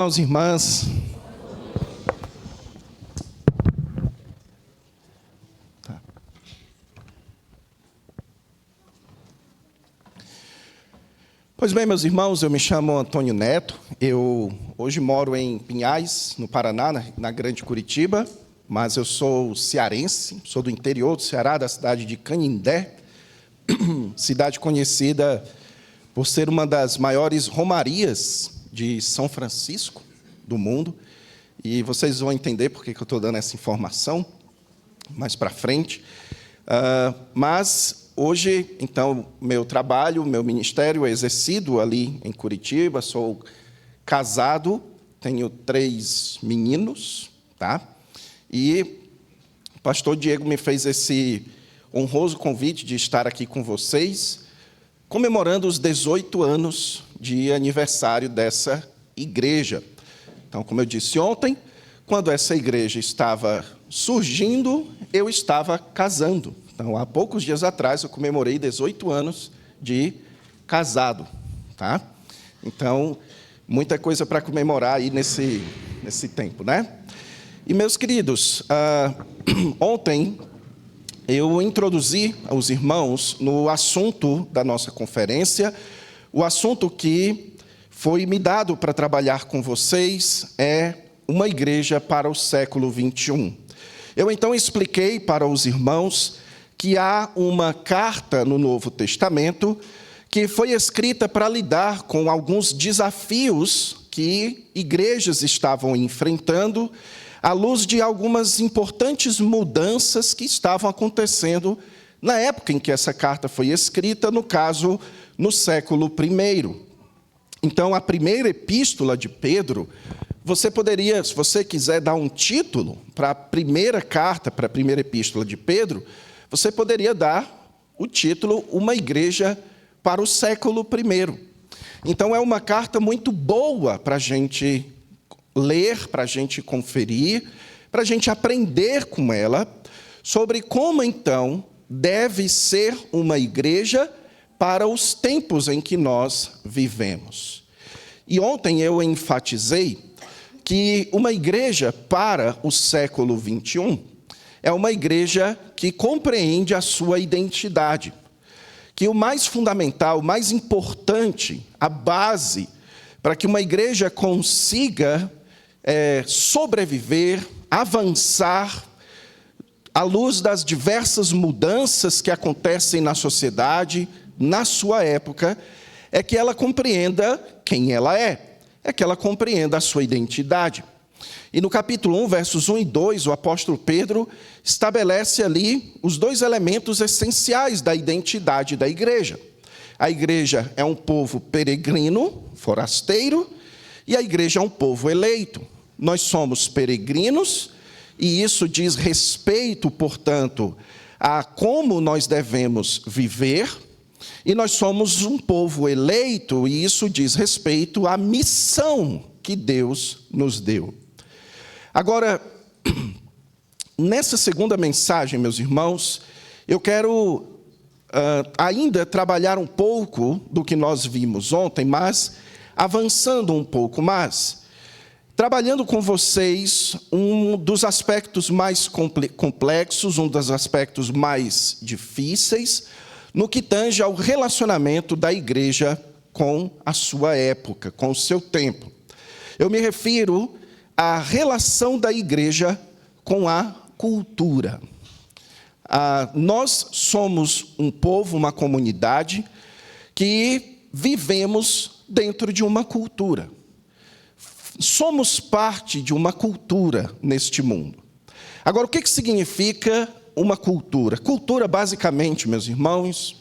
Irmãos e irmãs, Pois bem, meus irmãos, eu me chamo Antônio Neto, eu hoje moro em Pinhais, no Paraná, na Grande Curitiba, mas eu sou cearense, sou do interior do Ceará, da cidade de Canindé, cidade conhecida por ser uma das maiores romarias de São Francisco do mundo, e vocês vão entender por que eu estou dando essa informação mais para frente. Mas hoje, então, meu trabalho, meu ministério é exercido ali em Curitiba, sou casado, tenho 3 meninos, tá? E o pastor Diego me fez esse honroso convite de estar aqui com vocês, comemorando os 18 anos de aniversário dessa igreja. Então, como eu disse ontem, quando essa igreja estava surgindo, eu estava casando. Então, há poucos dias atrás, eu comemorei 18 anos de casado, tá? Então, muita coisa para comemorar aí nesse tempo, né? E, meus queridos, ontem eu introduzi os irmãos no assunto da nossa conferência. O assunto que foi me dado para trabalhar com vocês é uma igreja para o século 21. Eu, então, expliquei para os irmãos que há uma carta no Novo Testamento que foi escrita para lidar com alguns desafios que igrejas estavam enfrentando à luz de algumas importantes mudanças que estavam acontecendo na época em que essa carta foi escrita, no caso, no século I. Então, a primeira epístola de Pedro, você poderia, se você quiser dar um título para a primeira carta, para a primeira epístola de Pedro, você poderia dar o título Uma Igreja para o século I. Então, é uma carta muito boa para a gente ler, para a gente conferir, para a gente aprender com ela sobre como, então, deve ser uma igreja para os tempos em que nós vivemos. E ontem eu enfatizei que uma igreja para o século 21 é uma igreja que compreende a sua identidade, que o mais fundamental, o mais importante, a base para que uma igreja consiga sobreviver, avançar, à luz das diversas mudanças que acontecem na sociedade, na sua época, é que ela compreenda quem ela é que ela compreenda a sua identidade. E no capítulo 1, versos 1 e 2, o apóstolo Pedro estabelece ali os 2 elementos essenciais da identidade da igreja. A igreja é um povo peregrino, forasteiro, e a igreja é um povo eleito. Nós somos peregrinos, e isso diz respeito, portanto, a como nós devemos viver, e nós somos um povo eleito, e isso diz respeito à missão que Deus nos deu. Agora, nessa segunda mensagem, meus irmãos, eu quero ainda trabalhar um pouco do que nós vimos ontem, mas avançando um pouco mais, trabalhando com vocês um dos aspectos mais complexos, um dos aspectos mais difíceis, no que tange ao relacionamento da igreja com a sua época, com o seu tempo. Eu me refiro à relação da igreja com a cultura. Nós somos um povo, uma comunidade, que vivemos dentro de uma cultura. Somos parte de uma cultura neste mundo. Agora, o que significa uma cultura? Cultura, basicamente, meus irmãos,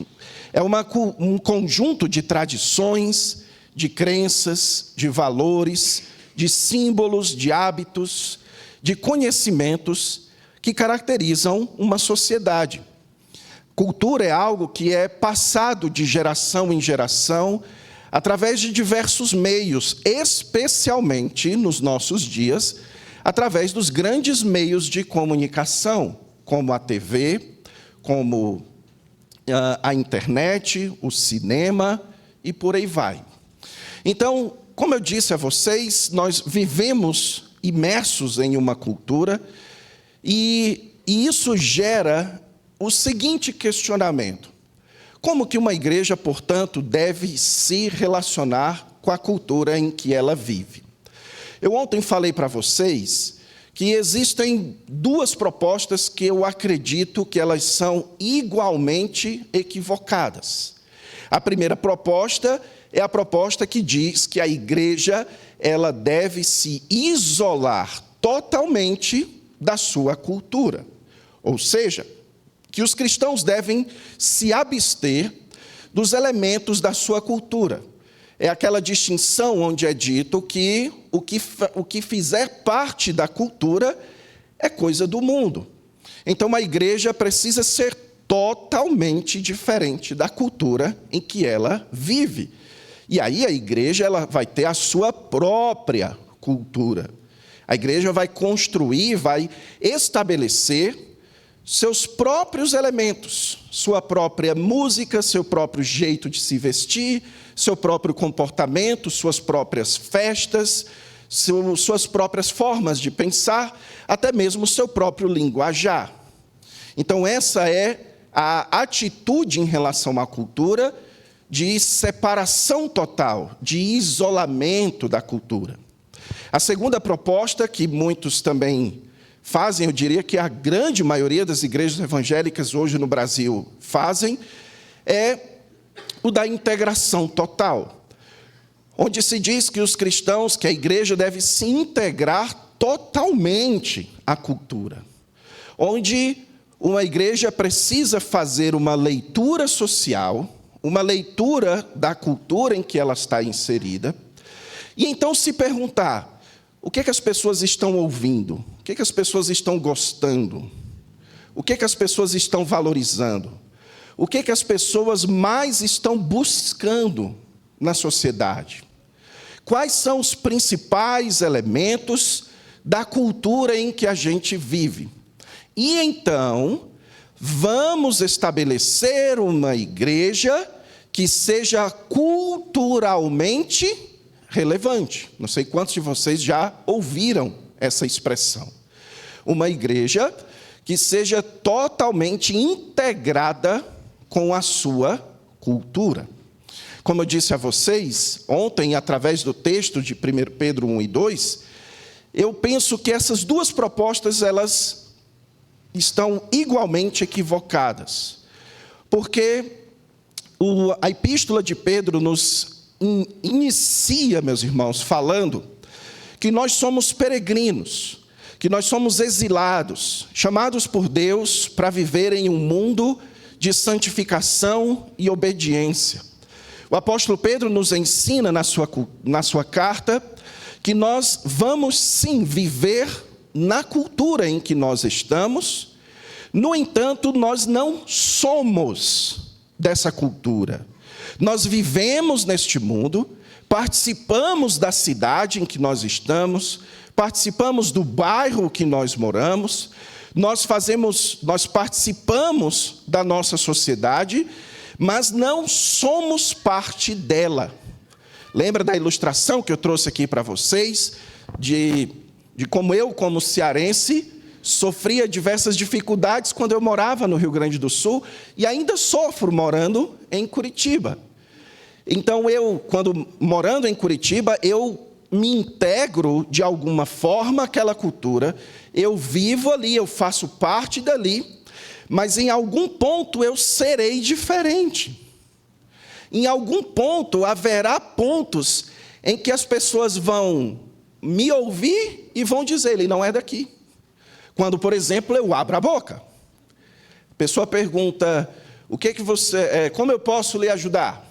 é um conjunto de tradições, de crenças, de valores, de símbolos, de hábitos, de conhecimentos que caracterizam uma sociedade. Cultura é algo que é passado de geração em geração, através de diversos meios, especialmente nos nossos dias, através dos grandes meios de comunicação, como a TV, como a internet, o cinema e por aí vai. Então, como eu disse a vocês, nós vivemos imersos em uma cultura e isso gera o seguinte questionamento: como que uma igreja, portanto, deve se relacionar com a cultura em que ela vive? Eu ontem falei para vocês que existem duas propostas que eu acredito que elas são igualmente equivocadas. A primeira proposta é a proposta que diz que a igreja ela deve se isolar totalmente da sua cultura. Ou seja, que os cristãos devem se abster dos elementos da sua cultura. É aquela distinção onde é dito que o que fizer parte da cultura é coisa do mundo. Então, a igreja precisa ser totalmente diferente da cultura em que ela vive. E aí a igreja ela vai ter a sua própria cultura. A igreja vai construir, vai estabelecer seus próprios elementos, sua própria música, seu próprio jeito de se vestir, seu próprio comportamento, suas próprias festas, suas próprias formas de pensar, até mesmo seu próprio linguajar. Então, essa é a atitude em relação à cultura de separação total, de isolamento da cultura. A segunda proposta, que muitos também fazem, eu diria que a grande maioria das igrejas evangélicas hoje no Brasil fazem, é o da integração total, onde se diz que os cristãos, que a igreja deve se integrar totalmente à cultura, onde uma igreja precisa fazer uma leitura social, uma leitura da cultura em que ela está inserida, e então se perguntar: o que as pessoas estão ouvindo? O que as pessoas estão gostando? O que as pessoas estão valorizando? O que as pessoas mais estão buscando na sociedade? Quais são os principais elementos da cultura em que a gente vive? E então, vamos estabelecer uma igreja que seja culturalmente relevante. Não sei quantos de vocês já ouviram essa expressão. Uma igreja que seja totalmente integrada com a sua cultura. Como eu disse a vocês ontem, através do texto de 1 Pedro 1 e 2, eu penso que essas duas propostas, elas estão igualmente equivocadas. Porque a epístola de Pedro nos inicia, meus irmãos, falando que nós somos peregrinos, que nós somos exilados, chamados por Deus para viver em um mundo de santificação e obediência. O apóstolo Pedro nos ensina na sua carta que nós vamos sim viver na cultura em que nós estamos, no entanto, nós não somos dessa cultura. Nós vivemos neste mundo, participamos da cidade em que nós estamos, participamos do bairro que nós moramos, nós participamos da nossa sociedade, mas não somos parte dela. Lembra da ilustração que eu trouxe aqui para vocês, de como eu, como cearense, sofria diversas dificuldades quando eu morava no Rio Grande do Sul, e ainda sofro morando em Curitiba. Então, quando morando em Curitiba, eu me integro de alguma forma àquela cultura, eu vivo ali, eu faço parte dali, mas em algum ponto eu serei diferente. Em algum ponto haverá pontos em que as pessoas vão me ouvir e vão dizer: ele não é daqui. Quando, por exemplo, eu abro a boca. A pessoa pergunta: como eu posso lhe ajudar?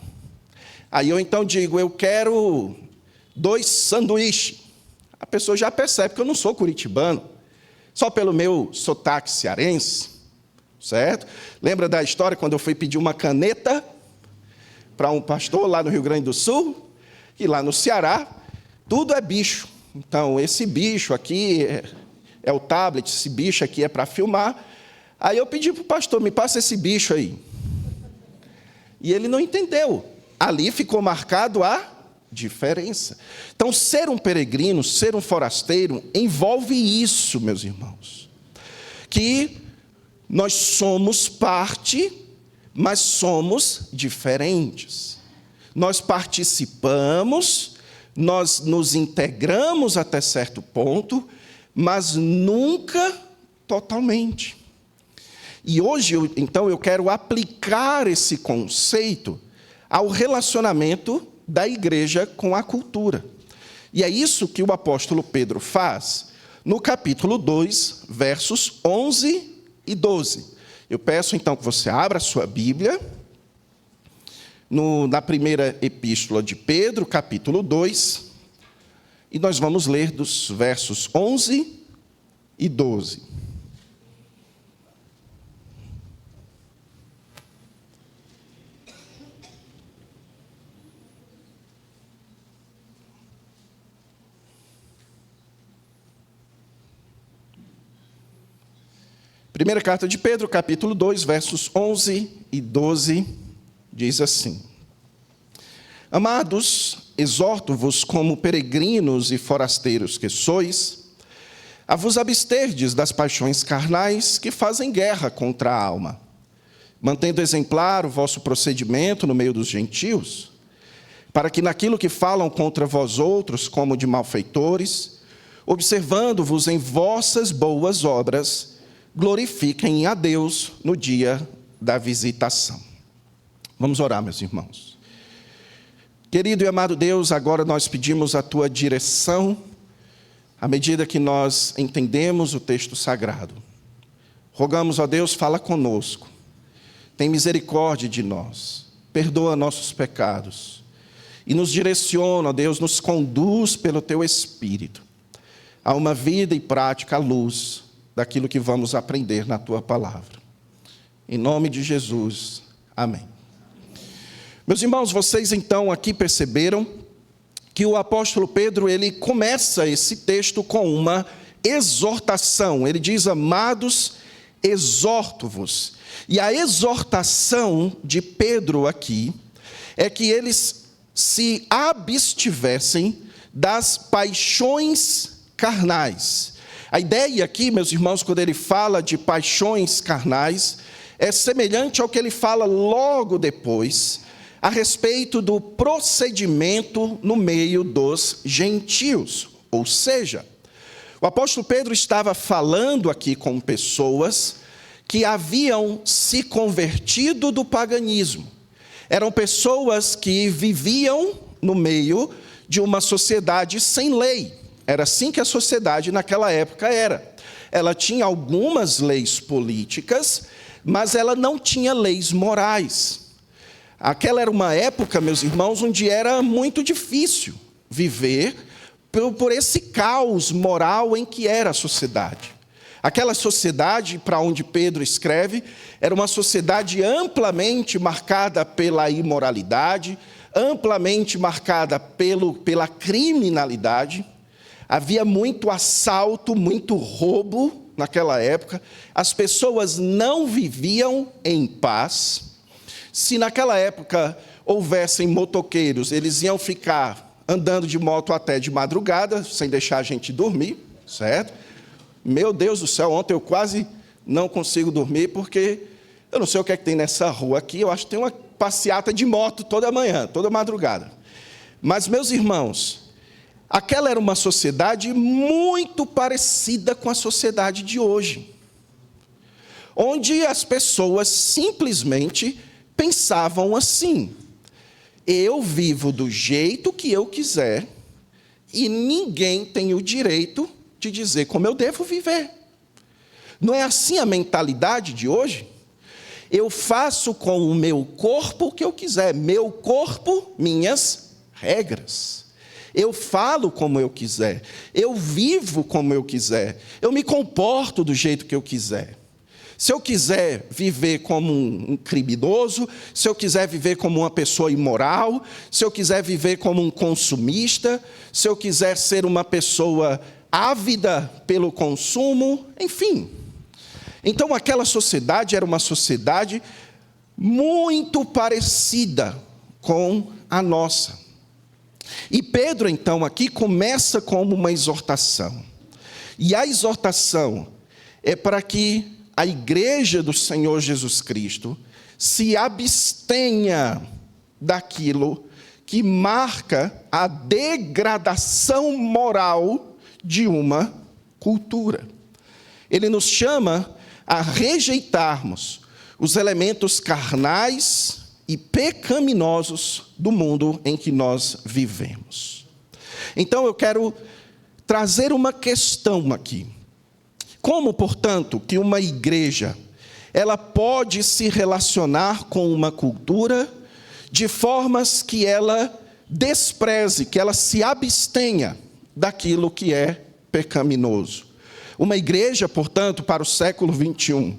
Aí eu então digo: eu quero 2 sanduíches. A pessoa já percebe que eu não sou curitibano, só pelo meu sotaque cearense, certo? Lembra da história quando eu fui pedir uma caneta para um pastor lá no Rio Grande do Sul? E lá no Ceará, tudo é bicho. Então, esse bicho aqui é o tablet, esse bicho aqui é para filmar. Aí eu pedi para o pastor: me passa esse bicho aí. E ele não entendeu. Ali ficou marcado a diferença. Então, ser um peregrino, ser um forasteiro, envolve isso, meus irmãos. Que nós somos parte, mas somos diferentes. Nós participamos, nós nos integramos até certo ponto, mas nunca totalmente. E hoje, então, eu quero aplicar esse conceito ao relacionamento da igreja com a cultura. E é isso que o apóstolo Pedro faz no capítulo 2, versos 11 e 12. Eu peço, então, que você abra a sua Bíblia na primeira epístola de Pedro, capítulo 2, e nós vamos ler dos versos 11 e 12. Primeira carta de Pedro, capítulo 2, versos 11 e 12, diz assim: Amados, exorto-vos como peregrinos e forasteiros que sois, a vos absterdes das paixões carnais que fazem guerra contra a alma, mantendo exemplar o vosso procedimento no meio dos gentios, para que naquilo que falam contra vós outros como de malfeitores, observando-vos em vossas boas obras, glorifiquem a Deus no dia da visitação. Vamos orar, meus irmãos. Querido e amado Deus, agora nós pedimos a Tua direção, à medida que nós entendemos o texto sagrado. Rogamos, ó Deus, fala conosco. Tem misericórdia de nós. Perdoa nossos pecados. E nos direciona, ó Deus, nos conduz pelo Teu Espírito a uma vida e prática à luz daquilo que vamos aprender na Tua palavra. Em nome de Jesus, amém. Meus irmãos, vocês então aqui perceberam que o apóstolo Pedro, ele começa esse texto com uma exortação. Ele diz, amados, exorto-vos. E a exortação de Pedro aqui é que eles se abstivessem das paixões carnais. A ideia aqui, meus irmãos, quando ele fala de paixões carnais, é semelhante ao que ele fala logo depois, a respeito do procedimento no meio dos gentios. Ou seja, o apóstolo Pedro estava falando aqui com pessoas que haviam se convertido do paganismo. Eram pessoas que viviam no meio de uma sociedade sem lei. Era assim que a sociedade naquela época era. Ela tinha algumas leis políticas, mas ela não tinha leis morais. Aquela era uma época, meus irmãos, onde era muito difícil viver por esse caos moral em que era a sociedade. Aquela sociedade para onde Pedro escreve era uma sociedade amplamente marcada pela imoralidade, amplamente marcada pela criminalidade. Havia muito assalto, muito roubo naquela época. As pessoas não viviam em paz. Se naquela época houvessem motoqueiros, eles iam ficar andando de moto até de madrugada, sem deixar a gente dormir, certo? Meu Deus do céu, ontem eu quase não consigo dormir, porque eu não sei o que é que tem nessa rua aqui, eu acho que tem uma passeata de moto toda manhã, toda madrugada. Mas, meus irmãos, aquela era uma sociedade muito parecida com a sociedade de hoje, onde as pessoas simplesmente pensavam assim: eu vivo do jeito que eu quiser e ninguém tem o direito de dizer como eu devo viver. Não é assim a mentalidade de hoje? Eu faço com o meu corpo o que eu quiser. Meu corpo, minhas regras. Eu falo como eu quiser. Eu vivo como eu quiser. Eu me comporto do jeito que eu quiser. Se eu quiser viver como um criminoso, se eu quiser viver como uma pessoa imoral, se eu quiser viver como um consumista, se eu quiser ser uma pessoa ávida pelo consumo, enfim. Então, aquela sociedade era uma sociedade muito parecida com a nossa. E Pedro, então, aqui começa como uma exortação. E a exortação é para que a igreja do Senhor Jesus Cristo se abstenha daquilo que marca a degradação moral de uma cultura. Ele nos chama a rejeitarmos os elementos carnais e pecaminosos do mundo em que nós vivemos. Então eu quero trazer uma questão aqui. Como, portanto, que uma igreja, ela pode se relacionar com uma cultura de formas que ela despreze, que ela se abstenha daquilo que é pecaminoso? Uma igreja, portanto, para o século 21,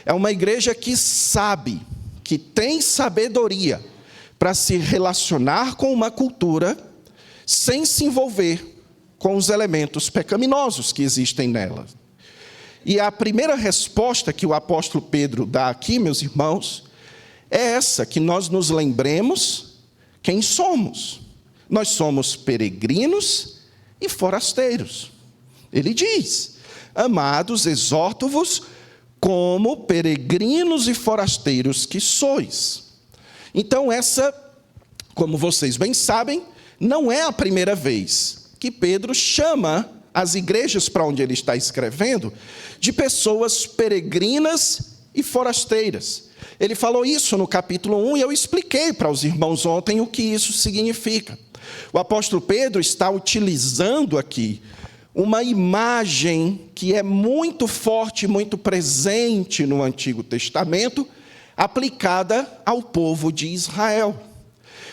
é uma igreja que sabe, que tem sabedoria para se relacionar com uma cultura sem se envolver com os elementos pecaminosos que existem nela. E a primeira resposta que o apóstolo Pedro dá aqui, meus irmãos, é essa, que nós nos lembremos quem somos. Nós somos peregrinos e forasteiros. Ele diz: amados, exorto-vos como peregrinos e forasteiros que sois. Então essa, como vocês bem sabem, não é a primeira vez que Pedro chama as igrejas para onde ele está escrevendo de pessoas peregrinas e forasteiras. Ele falou isso no capítulo 1 e eu expliquei para os irmãos ontem o que isso significa. O apóstolo Pedro está utilizando aqui uma imagem que é muito forte, muito presente no Antigo Testamento, aplicada ao povo de Israel.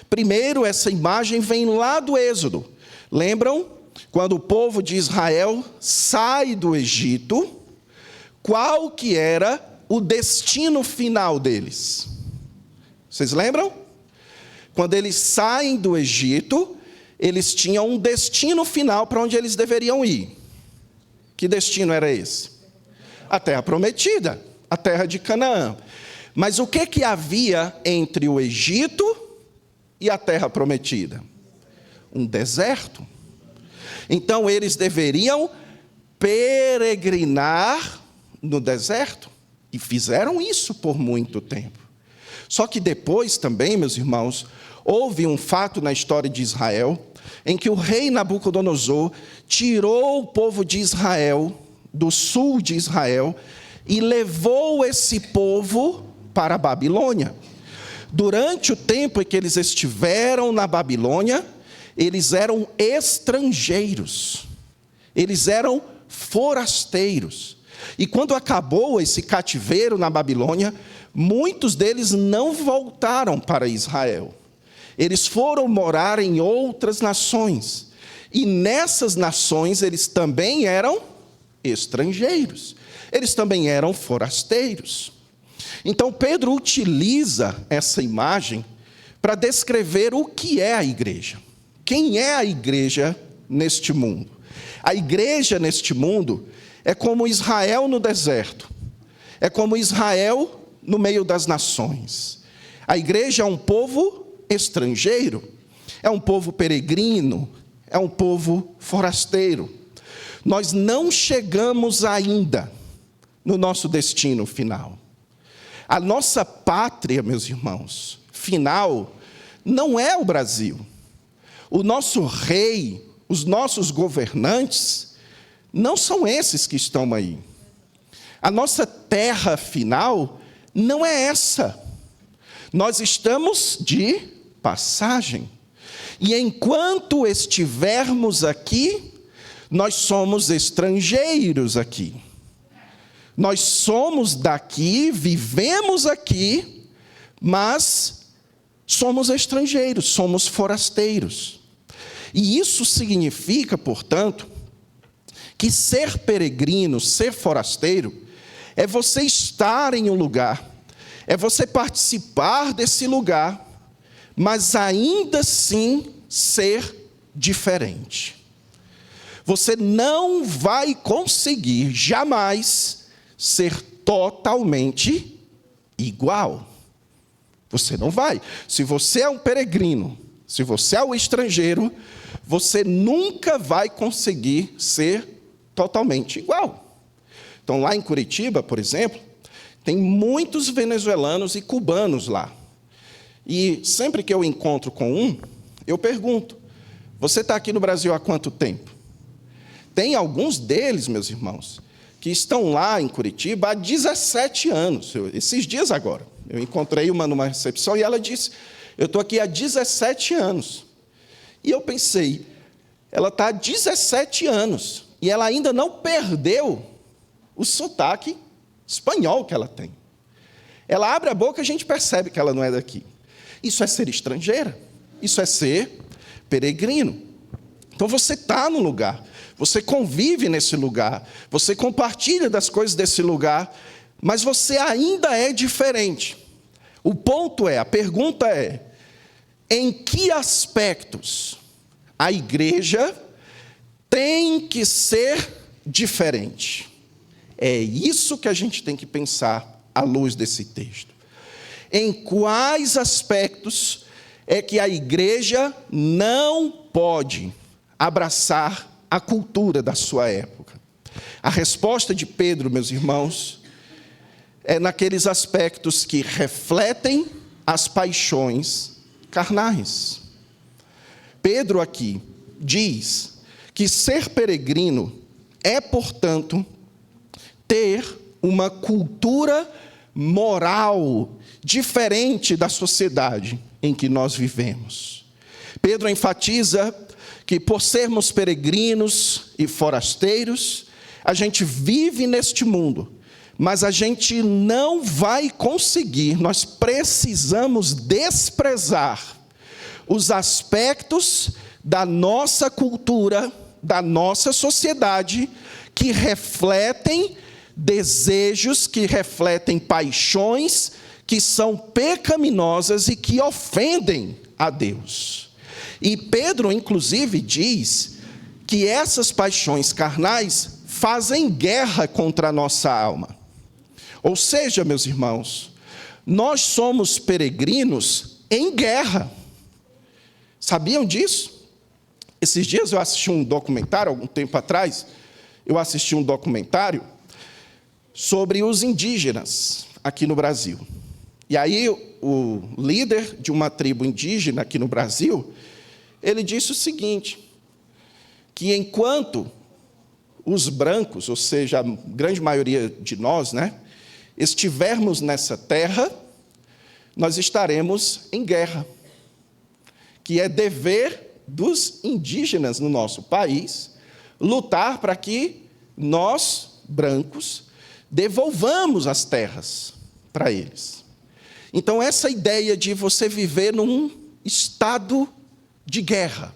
Primeiro, essa imagem vem lá do Êxodo. Lembram? Quando o povo de Israel sai do Egito, qual que era o destino final deles? Vocês lembram? Quando eles saem do Egito, eles tinham um destino final para onde eles deveriam ir. Que destino era esse? A terra prometida, a terra de Canaã. Mas o que havia entre o Egito e a terra prometida? Um deserto. Então eles deveriam peregrinar no deserto. E fizeram isso por muito tempo. Só que depois também, meus irmãos, houve um fato na história de Israel, em que o rei Nabucodonosor tirou o povo de Israel, do sul de Israel, e levou esse povo para a Babilônia. Durante o tempo em que eles estiveram na Babilônia, eles eram estrangeiros, eles eram forasteiros. E quando acabou esse cativeiro na Babilônia, muitos deles não voltaram para Israel. Eles foram morar em outras nações. E nessas nações eles também eram estrangeiros. Eles também eram forasteiros. Então Pedro utiliza essa imagem para descrever o que é a igreja. Quem é a igreja neste mundo? A igreja neste mundo é como Israel no deserto. É como Israel no meio das nações. A igreja é um povo estrangeiro, é um povo peregrino, é um povo forasteiro. Nós não chegamos ainda no nosso destino final. A nossa pátria, meus irmãos, final, não é o Brasil. O nosso rei, os nossos governantes, não são esses que estão aí. A nossa terra final não é essa. Nós estamos de passagem. E enquanto estivermos aqui, nós somos estrangeiros aqui. Nós somos daqui, vivemos aqui, mas somos estrangeiros, somos forasteiros. E isso significa, portanto, que ser peregrino, ser forasteiro, é você estar em um lugar, é você participar desse lugar, mas ainda assim ser diferente. Você não vai conseguir jamais ser totalmente igual. Você não vai. Se você é um peregrino, se você é o estrangeiro, você nunca vai conseguir ser totalmente igual. Então, lá em Curitiba, por exemplo, tem muitos venezuelanos e cubanos lá. E sempre que eu encontro com um, eu pergunto: você está aqui no Brasil há quanto tempo? Tem alguns deles, meus irmãos, que estão lá em Curitiba há 17 anos. Esses dias agora, eu encontrei uma numa recepção e ela disse: eu estou aqui há 17 anos. E eu pensei, ela está há 17 anos e ela ainda não perdeu o sotaque espanhol que ela tem. Ela abre a boca e a gente percebe que ela não é daqui. Isso é ser estrangeira, isso é ser peregrino. Então você está no lugar, você convive nesse lugar, você compartilha das coisas desse lugar, mas você ainda é diferente. O ponto é, a pergunta é: em que aspectos a igreja tem que ser diferente? É isso que a gente tem que pensar à luz desse texto. Em quais aspectos é que a igreja não pode abraçar a cultura da sua época? A resposta de Pedro, meus irmãos, é naqueles aspectos que refletem as paixões carnais. Pedro aqui diz que ser peregrino é, portanto, ter uma cultura moral diferente da sociedade em que nós vivemos. Pedro enfatiza que, por sermos peregrinos e forasteiros, a gente vive neste mundo, mas a gente não vai conseguir, nós precisamos desprezar os aspectos da nossa cultura, da nossa sociedade, que refletem desejos, que refletem paixões, que são pecaminosas e que ofendem a Deus. E Pedro, inclusive, diz que essas paixões carnais fazem guerra contra a nossa alma. Ou seja, meus irmãos, nós somos peregrinos em guerra. Sabiam disso? Esses dias eu assisti um documentário, algum tempo atrás, eu assisti um documentário sobre os indígenas aqui no Brasil. E aí o líder de uma tribo indígena aqui no Brasil, ele disse o seguinte, que enquanto os brancos, ou seja, a grande maioria de nós, estivermos nessa terra, nós estaremos em guerra, que é dever dos indígenas no nosso país lutar para que nós, brancos, devolvamos as terras para eles. Então, essa ideia de você viver num estado de guerra,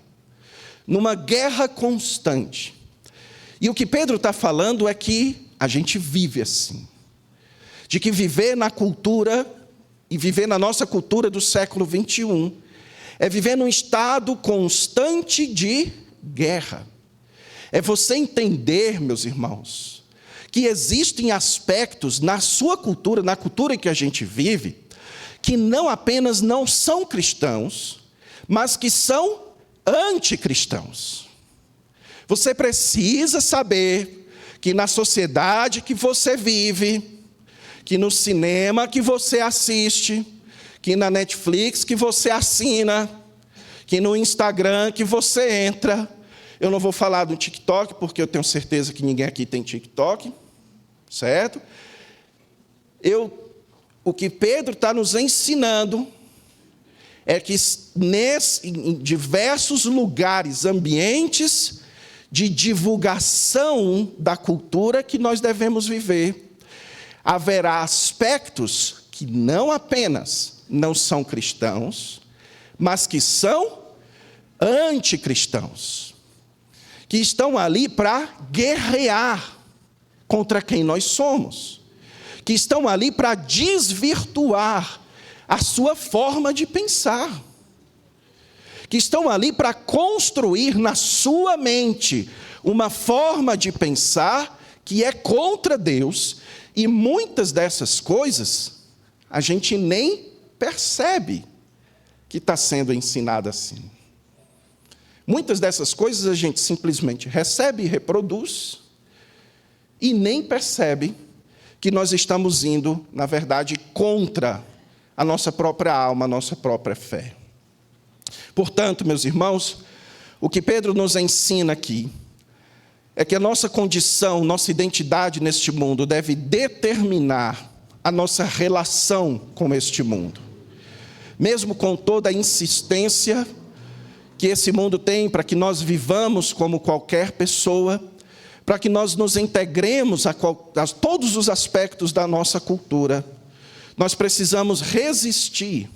numa guerra constante. E o que Pedro está falando é que a gente vive assim. De que viver na cultura, e viver na nossa cultura do século 21, é viver num estado constante de guerra. É você entender, meus irmãos, que existem aspectos na sua cultura, na cultura em que a gente vive, que não apenas não são cristãos, mas que são anticristãos. Você precisa saber que na sociedade que você vive, que no cinema que você assiste, que na Netflix que você assina, que no Instagram que você entra, eu não vou falar do TikTok, porque eu tenho certeza que ninguém aqui tem TikTok, certo? O que Pedro está nos ensinando é que em diversos lugares, ambientes de divulgação da cultura que nós devemos viver, haverá aspectos que não apenas não são cristãos, mas que são anticristãos, que estão ali para guerrear contra quem nós somos, que estão ali para desvirtuar a sua forma de pensar, que estão ali para construir na sua mente uma forma de pensar que é contra Deus, e muitas dessas coisas a gente nem percebe que está sendo ensinada assim. Muitas dessas coisas a gente simplesmente recebe e reproduz e nem percebe que nós estamos indo, na verdade, contra a nossa própria alma, a nossa própria fé. Portanto, meus irmãos, o que Pedro nos ensina aqui é que a nossa condição, nossa identidade neste mundo deve determinar a nossa relação com este mundo. Mesmo com toda a insistência que esse mundo tem para que nós vivamos como qualquer pessoa, para que nós nos integremos a todos os aspectos da nossa cultura, nós precisamos resistir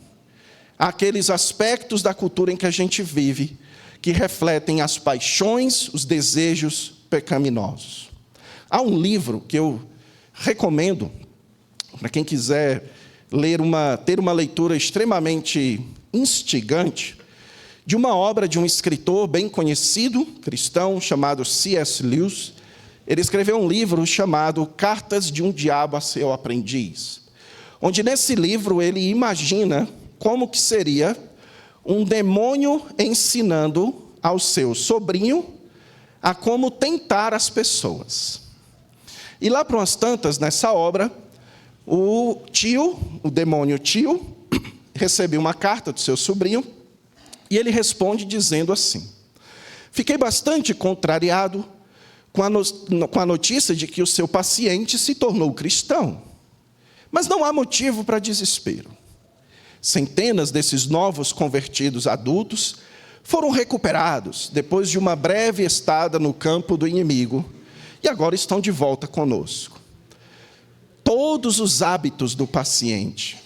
àqueles aspectos da cultura em que a gente vive, que refletem as paixões, os desejos pecaminosos. Há um livro que eu recomendo para quem quiser ter uma leitura extremamente instigante, de uma obra de um escritor bem conhecido, cristão, chamado C.S. Lewis. Ele escreveu um livro chamado Cartas de um Diabo a Seu Aprendiz, onde nesse livro ele imagina como que seria um demônio ensinando ao seu sobrinho a como tentar as pessoas. E lá para umas tantas, nessa obra, o demônio tio, recebeu uma carta do seu sobrinho, e ele responde dizendo assim: fiquei bastante contrariado com a notícia de que o seu paciente se tornou cristão, mas não há motivo para desespero. Centenas desses novos convertidos adultos foram recuperados depois de uma breve estada no campo do inimigo e agora estão de volta conosco. Todos os hábitos do paciente,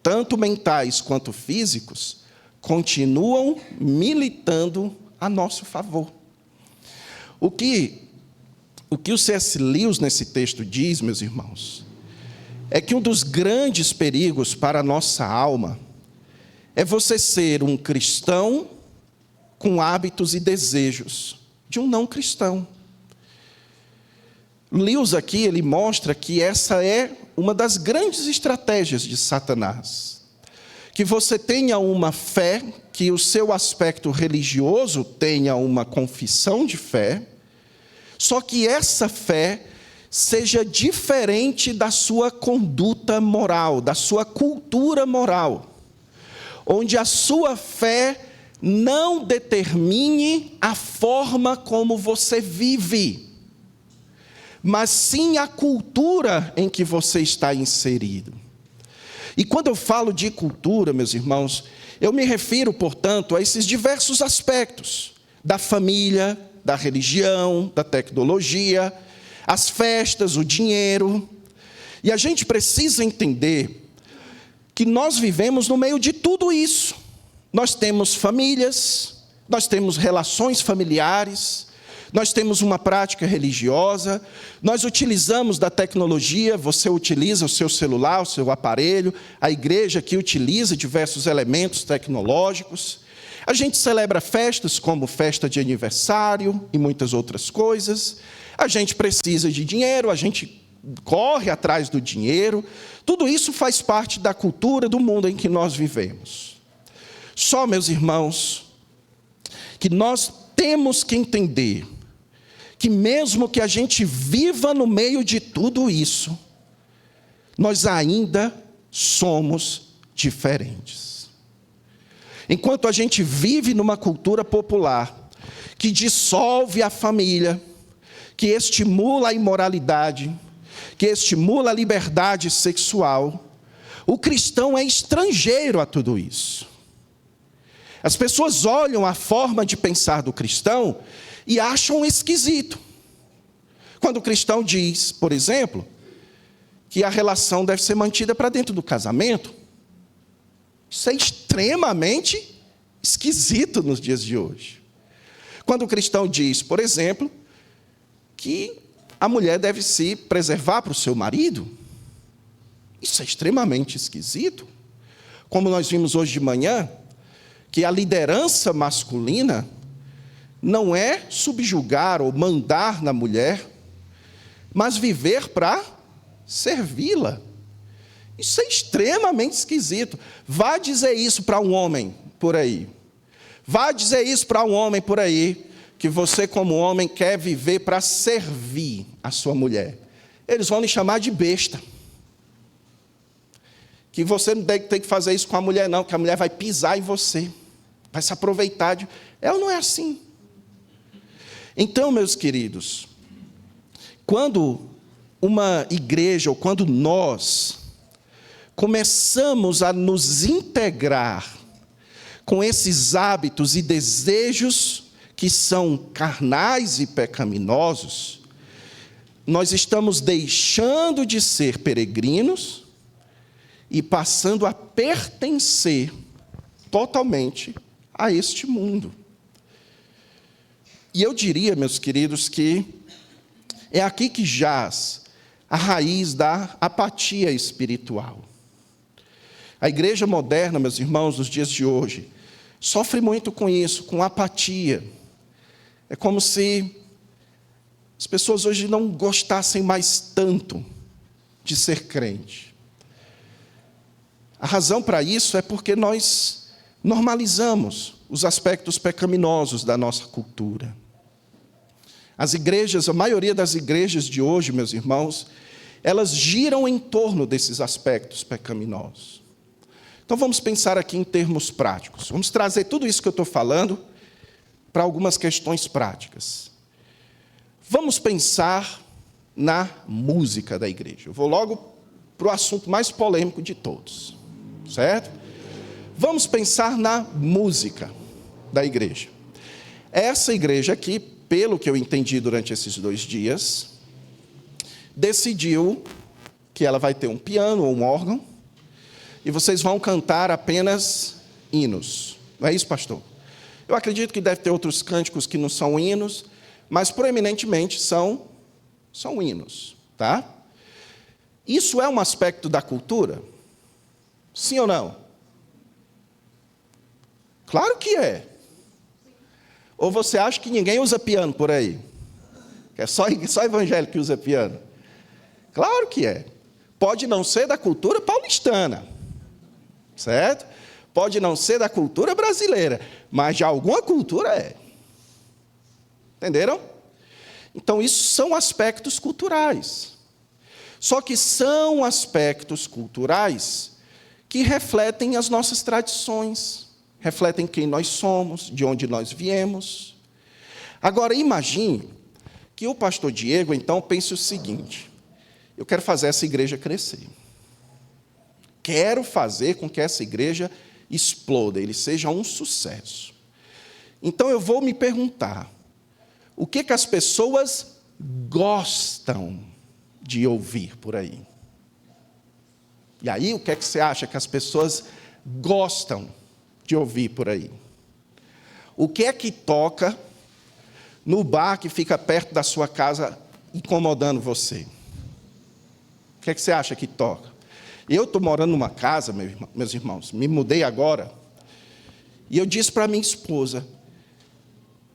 tanto mentais quanto físicos, continuam militando a nosso favor. O que o C.S. Lewis nesse texto diz, meus irmãos, é que um dos grandes perigos para a nossa alma é você ser um cristão com hábitos e desejos de um não cristão. Lewis aqui, ele mostra que essa é uma das grandes estratégias de Satanás. Que você tenha uma fé, que o seu aspecto religioso tenha uma confissão de fé, só que essa fé seja diferente da sua conduta moral, da sua cultura moral, onde a sua fé não determine a forma como você vive, mas sim a cultura em que você está inserido. E quando eu falo de cultura, meus irmãos, eu me refiro, portanto, a esses diversos aspectos da família, da religião, da tecnologia, as festas, o dinheiro. E a gente precisa entender que nós vivemos no meio de tudo isso. Nós temos famílias, nós temos relações familiares, nós temos uma prática religiosa, nós utilizamos da tecnologia, você utiliza o seu celular, o seu aparelho, a igreja aqui utiliza diversos elementos tecnológicos. A gente celebra festas como festa de aniversário e muitas outras coisas. A gente precisa de dinheiro, a gente corre atrás do dinheiro. Tudo isso faz parte da cultura do mundo em que nós vivemos. Só, meus irmãos, que nós temos que entender que mesmo que a gente viva no meio de tudo isso, nós ainda somos diferentes. Enquanto a gente vive numa cultura popular que dissolve a família, que estimula a imoralidade, que estimula a liberdade sexual, o cristão é estrangeiro a tudo isso. As pessoas olham a forma de pensar do cristão e acham esquisito. Quando o cristão diz, por exemplo, que a relação deve ser mantida para dentro do casamento, isso é extremamente esquisito nos dias de hoje. Quando o cristão diz, por exemplo, que a mulher deve se preservar para o seu marido, isso é extremamente esquisito. Como nós vimos hoje de manhã, que a liderança masculina não é subjugar ou mandar na mulher, mas viver para servi-la. Isso é extremamente esquisito. Vá dizer isso para um homem por aí. Vá dizer isso para um homem por aí, que você como homem quer viver para servir a sua mulher. Eles vão lhe chamar de besta. Que você não tem que fazer isso com a mulher não, que a mulher vai pisar em você. Vai se aproveitar de... ou não é assim? Então, meus queridos, quando uma igreja, ou quando nós começamos a nos integrar com esses hábitos e desejos que são carnais e pecaminosos, nós estamos deixando de ser peregrinos e passando a pertencer totalmente a este mundo. E eu diria, meus queridos, que é aqui que jaz a raiz da apatia espiritual. A igreja moderna, meus irmãos, nos dias de hoje, sofre muito com isso, com apatia. É como se as pessoas hoje não gostassem mais tanto de ser crente. A razão para isso é porque nós normalizamos os aspectos pecaminosos da nossa cultura. As igrejas, a maioria das igrejas de hoje, meus irmãos, elas giram em torno desses aspectos pecaminosos. Então vamos pensar aqui em termos práticos. Vamos trazer tudo isso que eu estou falando para algumas questões práticas. Vamos pensar na música da igreja. Eu vou logo para o assunto mais polêmico de todos, certo? Vamos pensar na música da igreja. Essa igreja aqui, pelo que eu entendi durante esses 2 dias, decidiu que ela vai ter um piano ou um órgão, e vocês vão cantar apenas hinos. Não é isso, pastor? Eu acredito que deve ter outros cânticos que não são hinos, mas proeminentemente são hinos, tá? Isso é um aspecto da cultura? Sim ou não? Claro que é. Ou você acha que ninguém usa piano por aí? Que é só evangélico que usa piano? Claro que é. Pode não ser da cultura paulistana, certo? Pode não ser da cultura brasileira, mas de alguma cultura é. Entenderam? Então, isso são aspectos culturais. Só que são aspectos culturais que refletem as nossas tradições, refletem quem nós somos, de onde nós viemos. Agora, imagine que o pastor Diego, então, pense o seguinte: eu quero fazer essa igreja crescer. Quero fazer com que essa igreja exploda, ele seja um sucesso. Então, eu vou me perguntar, o que as pessoas gostam de ouvir por aí? E aí, o que você acha que as pessoas gostam de ouvir por aí? O que é que toca no bar que fica perto da sua casa, incomodando você? O que é que você acha que toca? Eu estou morando numa casa, meus irmãos, me mudei agora, e eu disse para minha esposa,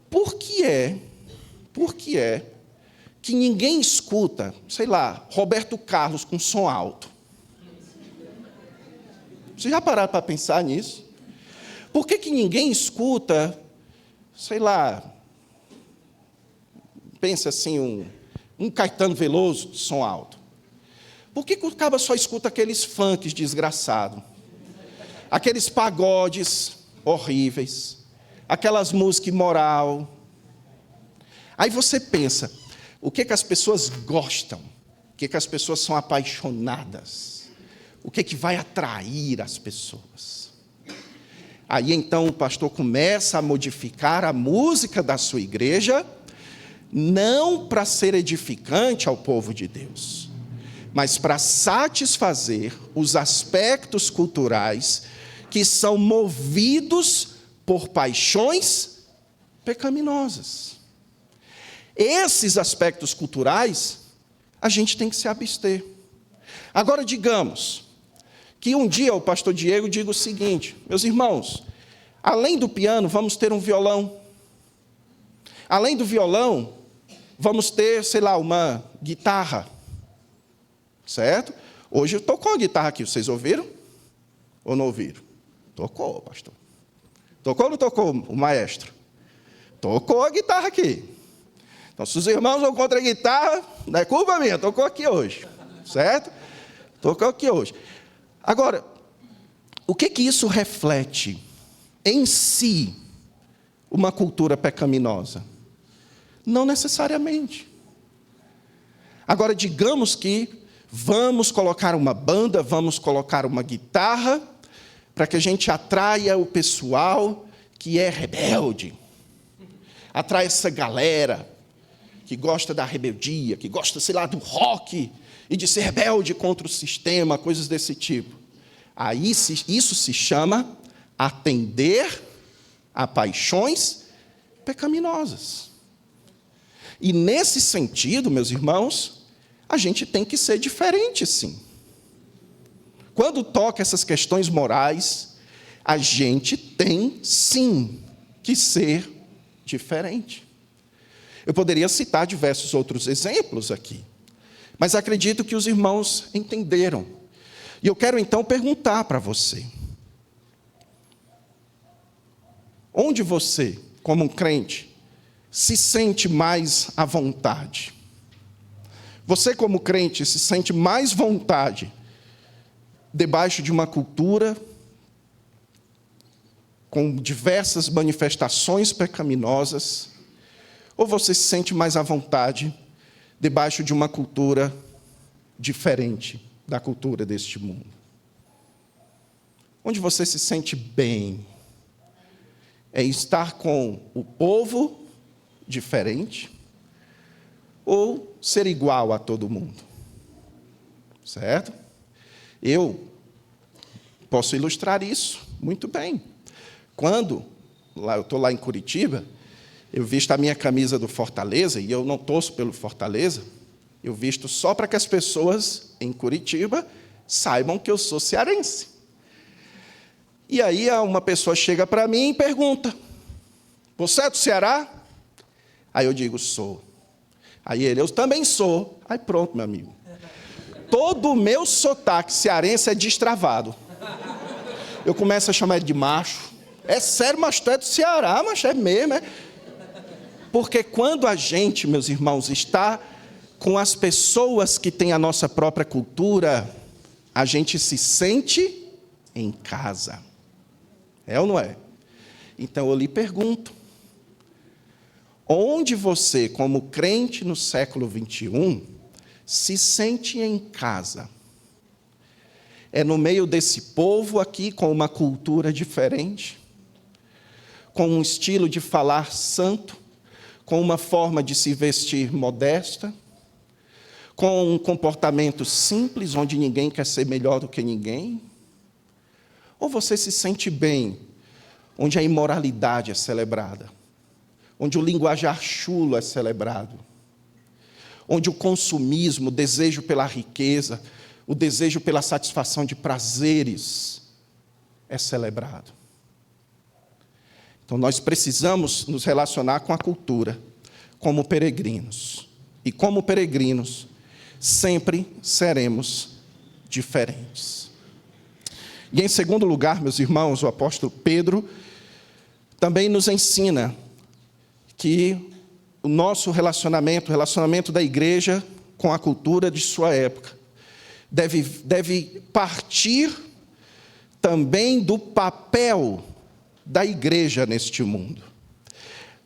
por que é que ninguém escuta, sei lá, Roberto Carlos com som alto? Vocês já pararam para pensar nisso? Por que ninguém escuta, sei lá, pensa assim, um Caetano Veloso de som alto? Por que o cara só escuta aqueles funks desgraçados? Aqueles pagodes horríveis, aquelas músicas imoral. Aí você pensa, o que as pessoas gostam? O que as pessoas são apaixonadas? O que vai atrair as pessoas? Aí então o pastor começa a modificar a música da sua igreja, não para ser edificante ao povo de Deus, mas para satisfazer os aspectos culturais que são movidos por paixões pecaminosas. Esses aspectos culturais, a gente tem que se abster. Agora, digamos que um dia o pastor Diego diga o seguinte: meus irmãos, além do piano, vamos ter um violão. Além do violão, vamos ter, sei lá, uma guitarra. Certo? Hoje tocou a guitarra aqui, vocês ouviram? Ou não ouviram? Tocou, pastor. Tocou ou não tocou o maestro? Tocou a guitarra aqui. Então, se os irmãos vão contra a guitarra, não é culpa minha, tocou aqui hoje. Certo? Tocou aqui hoje. Agora, o que isso reflete em si uma cultura pecaminosa? Não necessariamente. Agora, digamos que vamos colocar uma banda, vamos colocar uma guitarra, para que a gente atraia o pessoal que é rebelde. Atrai essa galera que gosta da rebeldia, que gosta, sei lá, do rock, e de ser rebelde contra o sistema, coisas desse tipo. Aí isso se chama atender a paixões pecaminosas. E nesse sentido, meus irmãos, a gente tem que ser diferente, sim. Quando toca essas questões morais, a gente tem, sim, que ser diferente. Eu poderia citar diversos outros exemplos aqui, mas acredito que os irmãos entenderam. E eu quero então perguntar para você: onde você, como um crente, se sente mais à vontade? Você, como crente, se sente mais vontade debaixo de uma cultura com diversas manifestações pecaminosas, ou você se sente mais à vontade debaixo de uma cultura diferente da cultura deste mundo? Onde você se sente bem? É estar com o povo diferente ou ser igual a todo mundo? Certo? Eu posso ilustrar isso muito bem. Quando eu estou lá em Curitiba, eu visto a minha camisa do Fortaleza, e eu não torço pelo Fortaleza, eu visto só para que as pessoas em Curitiba saibam que eu sou cearense. E aí uma pessoa chega para mim e pergunta: você é do Ceará? Aí eu digo: sou. Aí ele: eu também sou. Aí pronto, meu amigo. Todo o meu sotaque cearense é destravado. Eu começo a chamar ele de macho. É sério, mas tu é do Ceará, mas é mesmo, é? Porque quando a gente, meus irmãos, está com as pessoas que têm a nossa própria cultura, a gente se sente em casa. É ou não é? Então eu lhe pergunto: onde você, como crente no século 21, se sente em casa? É no meio desse povo aqui, com uma cultura diferente, com um estilo de falar santo, com uma forma de se vestir modesta, com um comportamento simples, onde ninguém quer ser melhor do que ninguém? Ou você se sente bem, onde a imoralidade é celebrada, onde o linguajar chulo é celebrado, onde o consumismo, o desejo pela riqueza, o desejo pela satisfação de prazeres é celebrado? Então, nós precisamos nos relacionar com a cultura como peregrinos. E como peregrinos, sempre seremos diferentes. E em segundo lugar, meus irmãos, o apóstolo Pedro também nos ensina que o nosso relacionamento, o relacionamento da igreja com a cultura de sua época, deve partir também do papel da igreja neste mundo.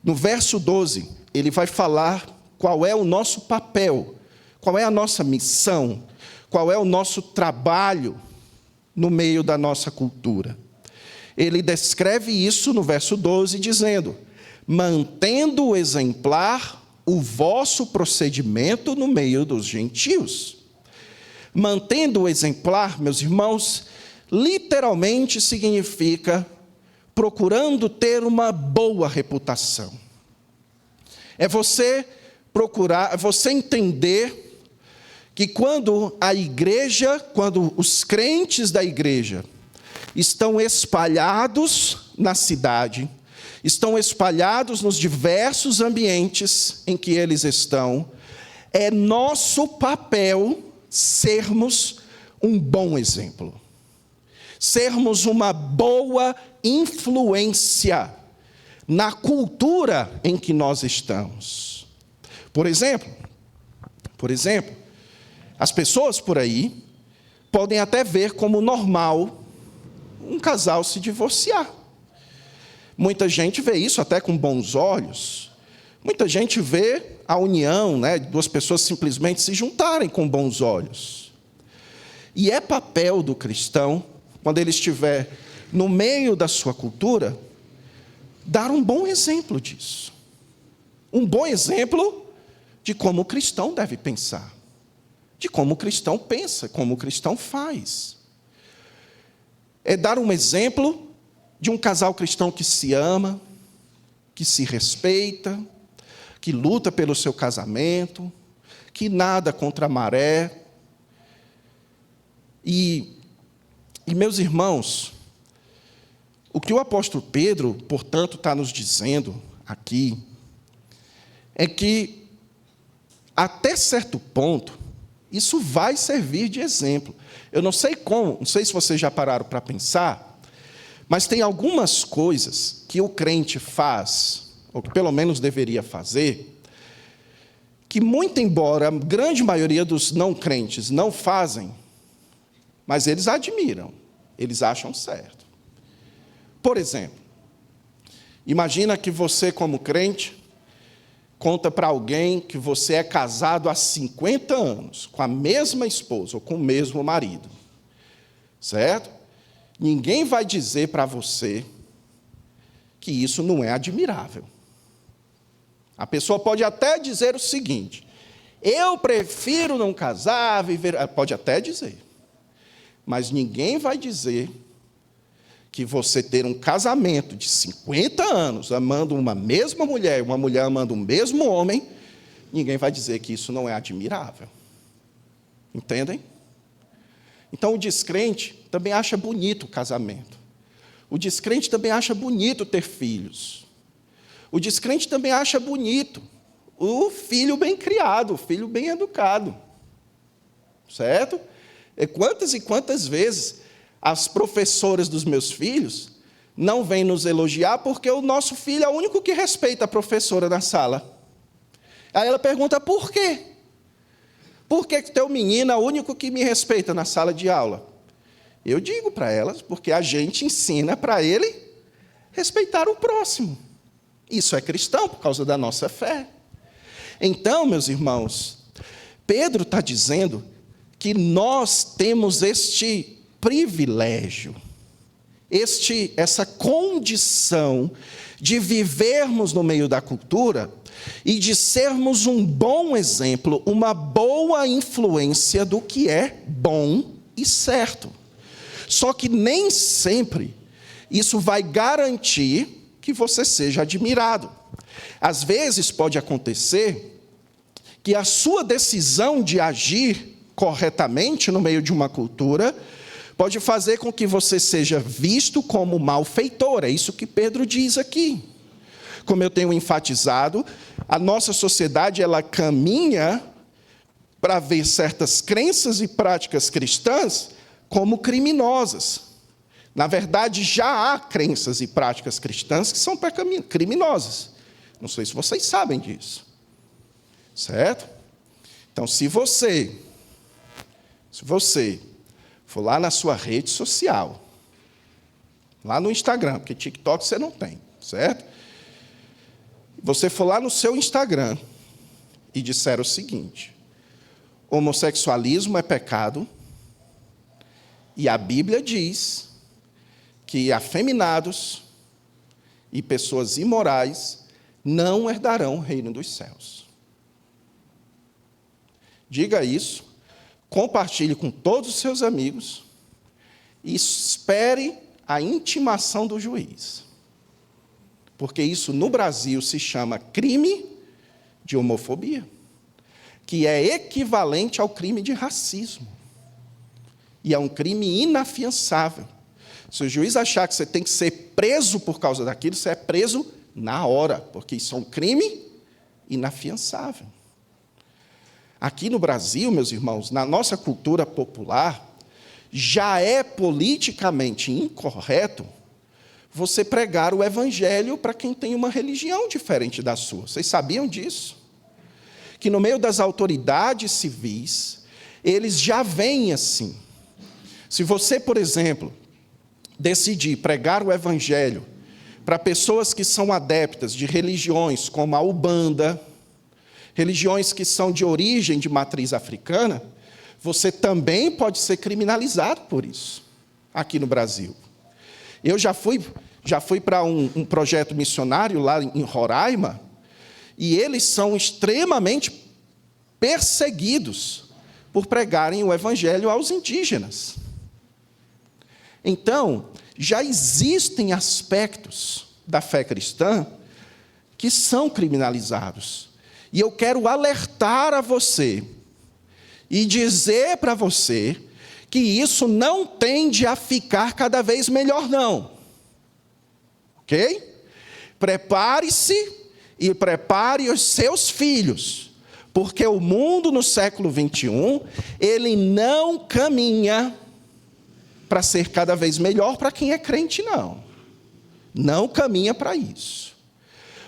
No verso 12, ele vai falar qual é o nosso papel, qual é a nossa missão, qual é o nosso trabalho no meio da nossa cultura. Ele descreve isso no verso 12, dizendo: mantendo exemplar o vosso procedimento no meio dos gentios. Mantendo o exemplar, meus irmãos, literalmente significa procurando ter uma boa reputação. É você procurar, é você entender que quando a igreja, quando os crentes da igreja estão espalhados na cidade, estão espalhados nos diversos ambientes em que eles estão, é nosso papel sermos um bom exemplo. sermos uma boa influência na cultura em que nós estamos. Por exemplo, as pessoas por aí podem até ver como normal um casal se divorciar. Muita gente vê isso até com bons olhos. Muita gente vê a união, de duas pessoas simplesmente se juntarem com bons olhos. E é papel do cristão, quando ele estiver no meio da sua cultura, dar um bom exemplo disso. Um bom exemplo de como o cristão deve pensar. De como o cristão pensa, como o cristão faz. É dar um exemplo de um casal cristão que se ama, que se respeita, que luta pelo seu casamento, que nada contra a maré. E meus irmãos, o que o apóstolo Pedro, portanto, está nos dizendo aqui, é que, até certo ponto, isso vai servir de exemplo. Eu não sei como, não sei se vocês já pararam para pensar, mas tem algumas coisas que o crente faz, ou que pelo menos deveria fazer, que muito embora a grande maioria dos não crentes não fazem, mas eles admiram, eles acham certo. Por exemplo, imagina que você, como crente, conta para alguém que você é casado há 50 anos, com a mesma esposa ou com o mesmo marido, certo? Ninguém vai dizer para você que isso não é admirável. A pessoa pode até dizer o seguinte: eu prefiro não casar, viver... Pode até dizer. Mas ninguém vai dizer que você ter um casamento de 50 anos, amando uma mesma mulher, e uma mulher amando o mesmo homem, ninguém vai dizer que isso não é admirável. Entendem? Então, o descrente também acha bonito o casamento. O descrente também acha bonito ter filhos. O descrente também acha bonito o filho bem criado, o filho bem educado. Certo? E quantas vezes as professoras dos meus filhos não vêm nos elogiar porque o nosso filho é o único que respeita a professora na sala. Aí ela pergunta, por quê? Por que teu menino é o único que me respeita na sala de aula? Eu digo para elas, porque a gente ensina para ele respeitar o próximo. Isso é cristão por causa da nossa fé. Então, meus irmãos, Pedro está dizendo que nós temos este privilégio, essa condição de vivermos no meio da cultura e de sermos um bom exemplo, uma boa influência do que é bom e certo. Só que nem sempre isso vai garantir que você seja admirado. Às vezes pode acontecer que a sua decisão de agir corretamente no meio de uma cultura pode fazer com que você seja visto como malfeitor. É isso que Pedro diz aqui. Como eu tenho enfatizado, a nossa sociedade ela caminha para ver certas crenças e práticas cristãs como criminosas. Na verdade, já há crenças e práticas cristãs que são criminosas. Não sei se vocês sabem disso. Certo? Então, se você for lá na sua rede social, lá no Instagram, porque TikTok você não tem, certo? Você for lá no seu Instagram e disser o seguinte: homossexualismo é pecado, e a Bíblia diz que afeminados e pessoas imorais não herdarão o reino dos céus. Diga isso, compartilhe com todos os seus amigos e espere a intimação do juiz. Porque isso no Brasil se chama crime de homofobia, que é equivalente ao crime de racismo. E é um crime inafiançável. Se o juiz achar que você tem que ser preso por causa daquilo, você é preso na hora, porque isso é um crime inafiançável. Aqui no Brasil, meus irmãos, na nossa cultura popular, já é politicamente incorreto você pregar o evangelho para quem tem uma religião diferente da sua. Vocês sabiam disso? Que no meio das autoridades civis, eles já veem assim. Se você, por exemplo, decidir pregar o evangelho para pessoas que são adeptas de religiões como a Umbanda, religiões que são de origem de matriz africana, você também pode ser criminalizado por isso, aqui no Brasil. Eu já fui para um projeto missionário lá em Roraima, e eles são extremamente perseguidos por pregarem o evangelho aos indígenas. Então, já existem aspectos da fé cristã que são criminalizados. E eu quero alertar a você e dizer para você que isso não tende a ficar cada vez melhor, não. Ok? Prepare-se e prepare os seus filhos, porque o mundo no século XXI, ele não caminha para ser cada vez melhor para quem é crente, não. Não caminha para isso.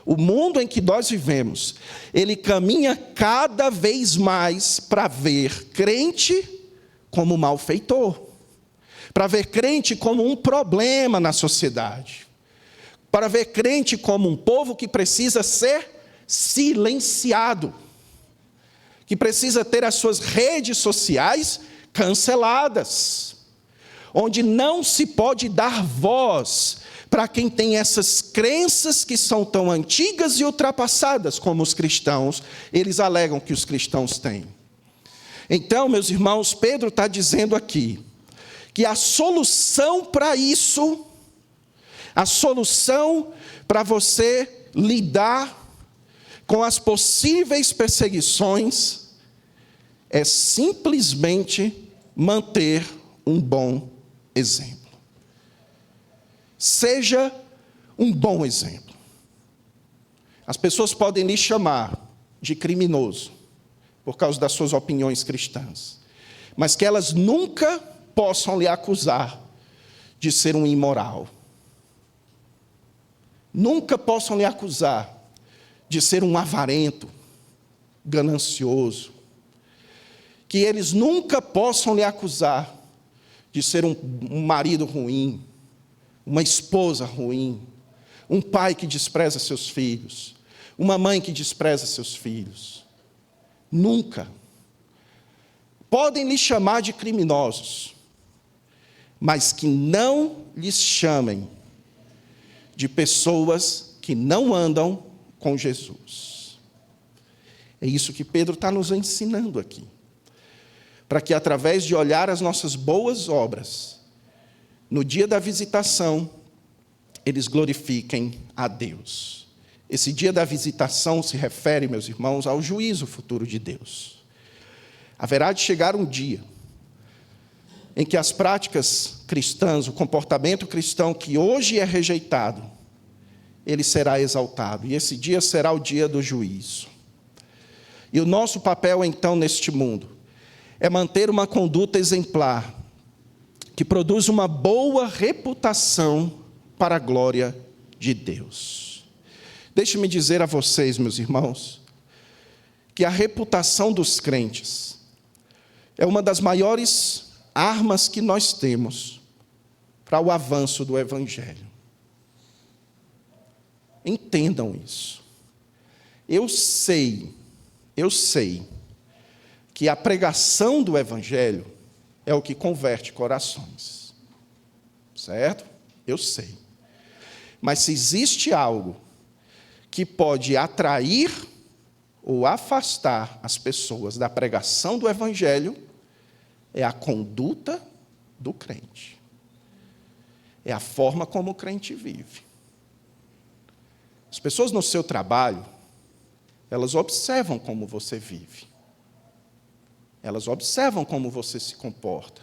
O mundo em que nós vivemos, ele caminha cada vez mais para ver crente como malfeitor, para ver crente como um problema na sociedade, para ver crente como um povo que precisa ser silenciado, que precisa ter as suas redes sociais canceladas, onde não se pode dar voz para quem tem essas crenças que são tão antigas e ultrapassadas como os cristãos, eles alegam que os cristãos têm. Então, meus irmãos, Pedro está dizendo aqui que a solução para isso, a solução para você lidar com as possíveis perseguições é simplesmente manter um bom exemplo. Seja um bom exemplo. As pessoas podem lhe chamar de criminoso por causa das suas opiniões cristãs, mas que elas nunca possam lhe acusar de ser um imoral. Nunca possam lhe acusar de ser um avarento, ganancioso. Que eles nunca possam lhe acusar de ser um marido ruim, uma esposa ruim, um pai que despreza seus filhos, uma mãe que despreza seus filhos. Nunca. Podem lhe chamar de criminosos, mas que não lhes chamem de pessoas que não andam com Jesus. É isso que Pedro está nos ensinando aqui. Para que, através de olhar as nossas boas obras, no dia da visitação, eles glorifiquem a Deus. Esse dia da visitação se refere, meus irmãos, ao juízo futuro de Deus. Haverá de chegar um dia em que as práticas cristãs, o comportamento cristão que hoje é rejeitado, ele será exaltado. E esse dia será o dia do juízo. E o nosso papel, então, neste mundo, é manter uma conduta exemplar, que produz uma boa reputação para a glória de Deus. Deixe-me dizer a vocês, meus irmãos, que a reputação dos crentes é uma das maiores armas que nós temos para o avanço do Evangelho. Entendam isso. Eu sei que a pregação do Evangelho é o que converte corações. Certo? Eu sei. Mas se existe algo que pode atrair ou afastar as pessoas da pregação do Evangelho, é a conduta do crente. É a forma como o crente vive. As pessoas no seu trabalho, elas observam como você vive. Elas observam como você se comporta.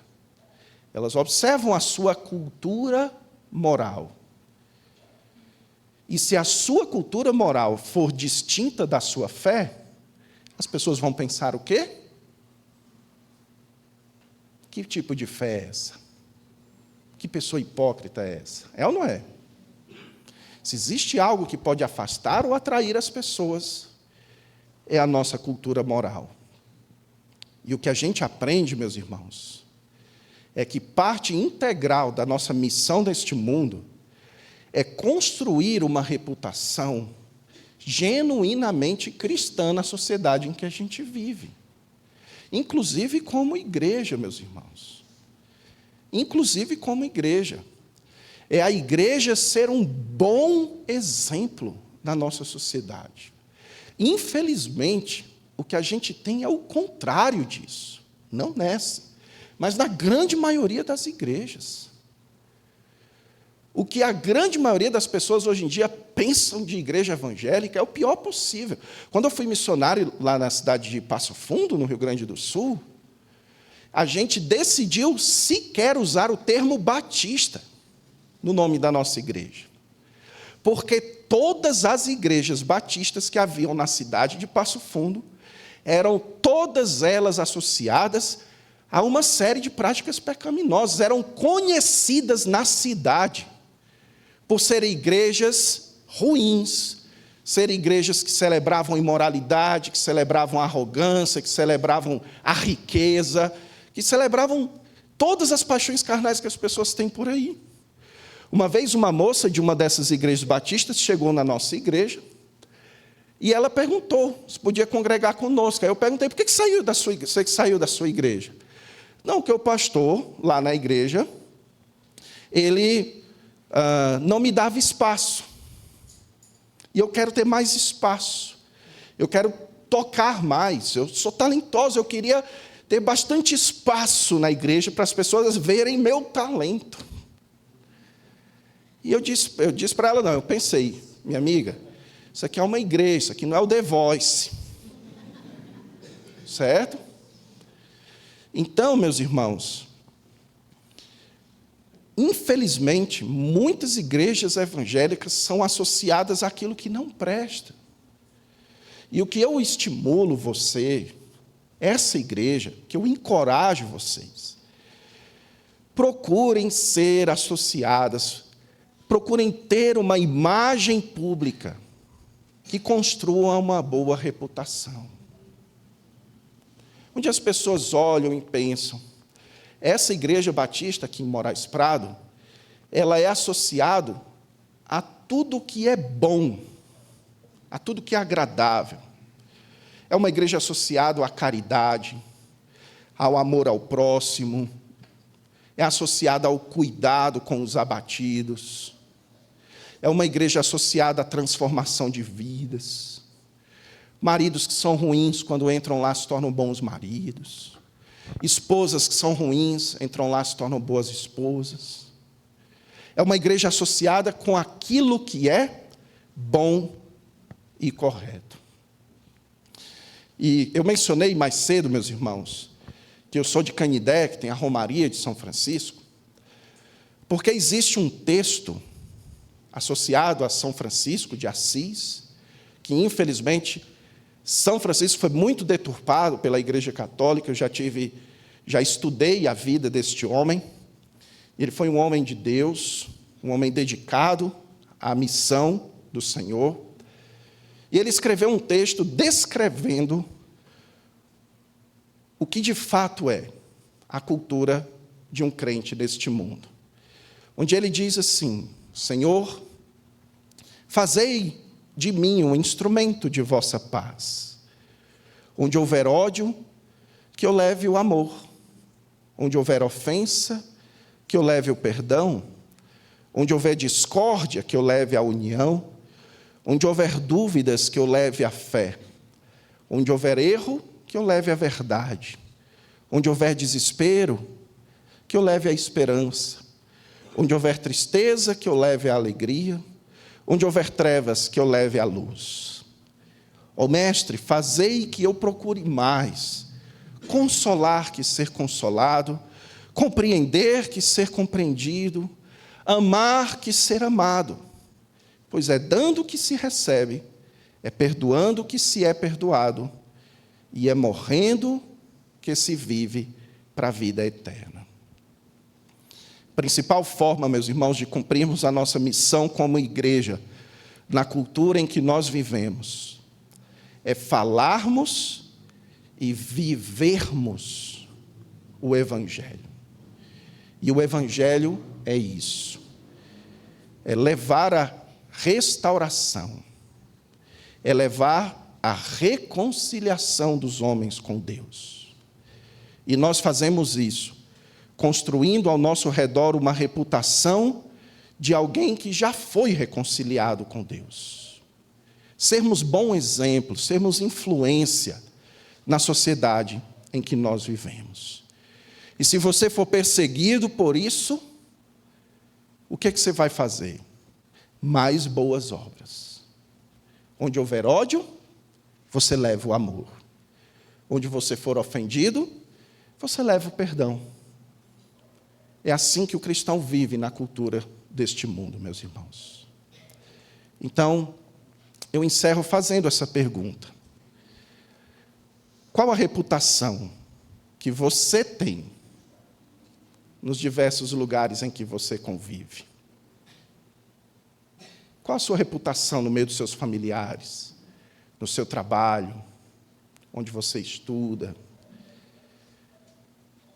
Elas observam a sua cultura moral. E se a sua cultura moral for distinta da sua fé, as pessoas vão pensar o quê? Que tipo de fé é essa? Que pessoa hipócrita é essa? É ou não é? Se existe algo que pode afastar ou atrair as pessoas, é a nossa cultura moral. E o que a gente aprende, meus irmãos, é que parte integral da nossa missão neste mundo é construir uma reputação genuinamente cristã na sociedade em que a gente vive. Inclusive como igreja, meus irmãos. Inclusive como igreja. É a igreja ser um bom exemplo na nossa sociedade. Infelizmente, o que a gente tem é o contrário disso. Não nessa, mas na grande maioria das igrejas. O que a grande maioria das pessoas hoje em dia pensam de igreja evangélica é o pior possível. Quando eu fui missionário lá na cidade de Passo Fundo, no Rio Grande do Sul, a gente decidiu sequer usar o termo batista no nome da nossa igreja. Porque todas as igrejas batistas que haviam na cidade de Passo Fundo eram todas elas associadas a uma série de práticas pecaminosas, eram conhecidas na cidade por serem igrejas ruins, serem igrejas que celebravam imoralidade, que celebravam a arrogância, que celebravam a riqueza, que celebravam todas as paixões carnais que as pessoas têm por aí. Uma vez uma moça de uma dessas igrejas batistas chegou na nossa igreja e ela perguntou se podia congregar conosco. Aí eu perguntei, por que você saiu da sua igreja? Não, porque o pastor, lá na igreja, ele não me dava espaço. E eu quero ter mais espaço. Eu quero tocar mais. Eu sou talentosa, eu queria ter bastante espaço na igreja para as pessoas verem meu talento. E eu disse para ela, não, eu pensei, minha amiga, isso aqui é uma igreja, isso aqui não é o The Voice. Certo? Então, meus irmãos, infelizmente, muitas igrejas evangélicas são associadas àquilo que não presta. E o que eu estimulo você, essa igreja, que eu encorajo vocês, procurem ser associadas, procurem ter uma imagem pública que construa uma boa reputação. Onde as pessoas olham e pensam, essa igreja batista aqui em Moraes Prado, ela é associada a tudo que é bom, a tudo que é agradável. É uma igreja associada à caridade, ao amor ao próximo, é associada ao cuidado com os abatidos, é uma igreja associada à transformação de vidas. Maridos que são ruins, quando entram lá, se tornam bons maridos. Esposas que são ruins, entram lá, se tornam boas esposas. É uma igreja associada com aquilo que é bom e correto. E eu mencionei mais cedo, meus irmãos, que eu sou de Canidé, que tem a Romaria de São Francisco, porque existe um texto associado a São Francisco de Assis, que infelizmente São Francisco foi muito deturpado pela Igreja Católica. Eu já estudei a vida deste homem. Ele foi um homem de Deus, um homem dedicado à missão do Senhor. E ele escreveu um texto descrevendo o que de fato é a cultura de um crente deste mundo. Onde ele diz assim: Senhor, fazei de mim um instrumento de vossa paz. Onde houver ódio, que eu leve o amor. Onde houver ofensa, que eu leve o perdão. Onde houver discórdia, que eu leve a união. Onde houver dúvidas, que eu leve a fé. Onde houver erro, que eu leve a verdade. Onde houver desespero, que eu leve a esperança. Onde houver tristeza, que eu leve a alegria. Onde houver trevas, que eu leve a luz. Ó Mestre, fazei que eu procure mais consolar que ser consolado, compreender que ser compreendido, amar que ser amado. Pois é dando que se recebe, é perdoando que se é perdoado, e é morrendo que se vive para a vida eterna. A principal forma, meus irmãos, de cumprirmos a nossa missão como igreja, na cultura em que nós vivemos, é falarmos e vivermos o Evangelho. E o Evangelho é isso. É levar a restauração. É levar a reconciliação dos homens com Deus. E nós fazemos isso, construindo ao nosso redor uma reputação de alguém que já foi reconciliado com Deus. Sermos bom exemplo, sermos influência na sociedade em que nós vivemos. E se você for perseguido por isso, o que você vai fazer? Mais boas obras. Onde houver ódio, você leva o amor. Onde você for ofendido, você leva o perdão. É assim que o cristão vive na cultura deste mundo, meus irmãos. Então, eu encerro fazendo essa pergunta. Qual a reputação que você tem nos diversos lugares em que você convive? Qual a sua reputação no meio dos seus familiares, no seu trabalho, onde você estuda?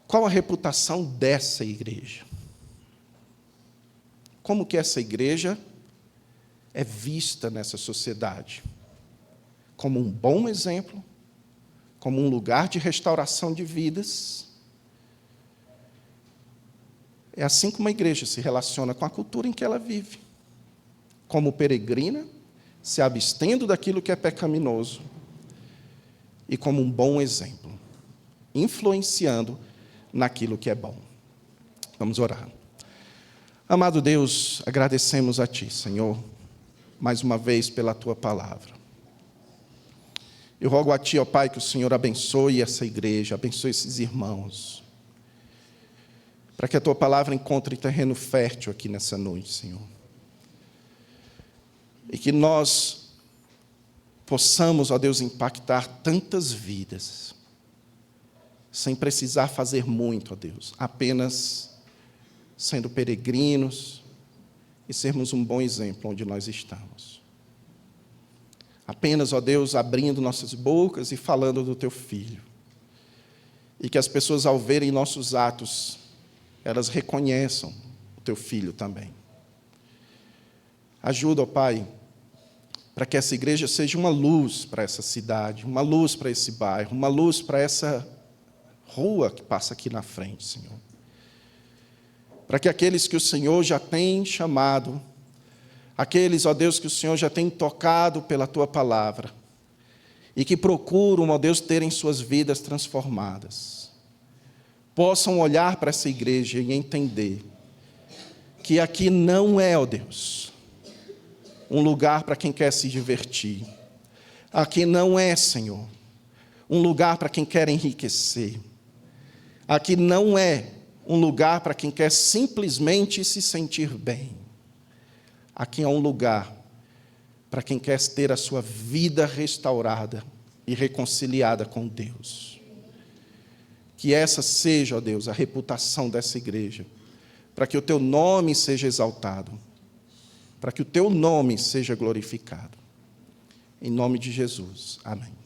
Qual a reputação dessa igreja? Como que essa igreja é vista nessa sociedade? Como um bom exemplo? Como um lugar de restauração de vidas? É assim como a igreja se relaciona com a cultura em que ela vive. Como peregrina, se abstendo daquilo que é pecaminoso. E como um bom exemplo, influenciando naquilo que é bom. Vamos orar. Amado Deus, agradecemos a Ti, Senhor, mais uma vez pela Tua palavra. Eu rogo a Ti, ó Pai, que o Senhor abençoe essa igreja, abençoe esses irmãos, para que a Tua palavra encontre terreno fértil aqui nessa noite, Senhor. E que nós possamos, ó Deus, impactar tantas vidas, sem precisar fazer muito, ó Deus, apenas sendo peregrinos e sermos um bom exemplo onde nós estamos. Apenas, ó Deus, abrindo nossas bocas e falando do Teu Filho. E que as pessoas, ao verem nossos atos, elas reconheçam o Teu Filho também. Ajuda, ó Pai, para que essa igreja seja uma luz para essa cidade, uma luz para esse bairro, uma luz para essa rua que passa aqui na frente, Senhor. Para que aqueles que o Senhor já tem chamado, aqueles, ó Deus, que o Senhor já tem tocado pela Tua palavra, e que procuram, ó Deus, terem suas vidas transformadas, possam olhar para essa igreja e entender que aqui não é, ó Deus, um lugar para quem quer se divertir. Aqui não é, Senhor, um lugar para quem quer enriquecer. Aqui não é um lugar para quem quer simplesmente se sentir bem. Aqui é um lugar para quem quer ter a sua vida restaurada e reconciliada com Deus. Que essa seja, ó Deus, a reputação dessa igreja, para que o Teu nome seja exaltado, para que o Teu nome seja glorificado. Em nome de Jesus. Amém.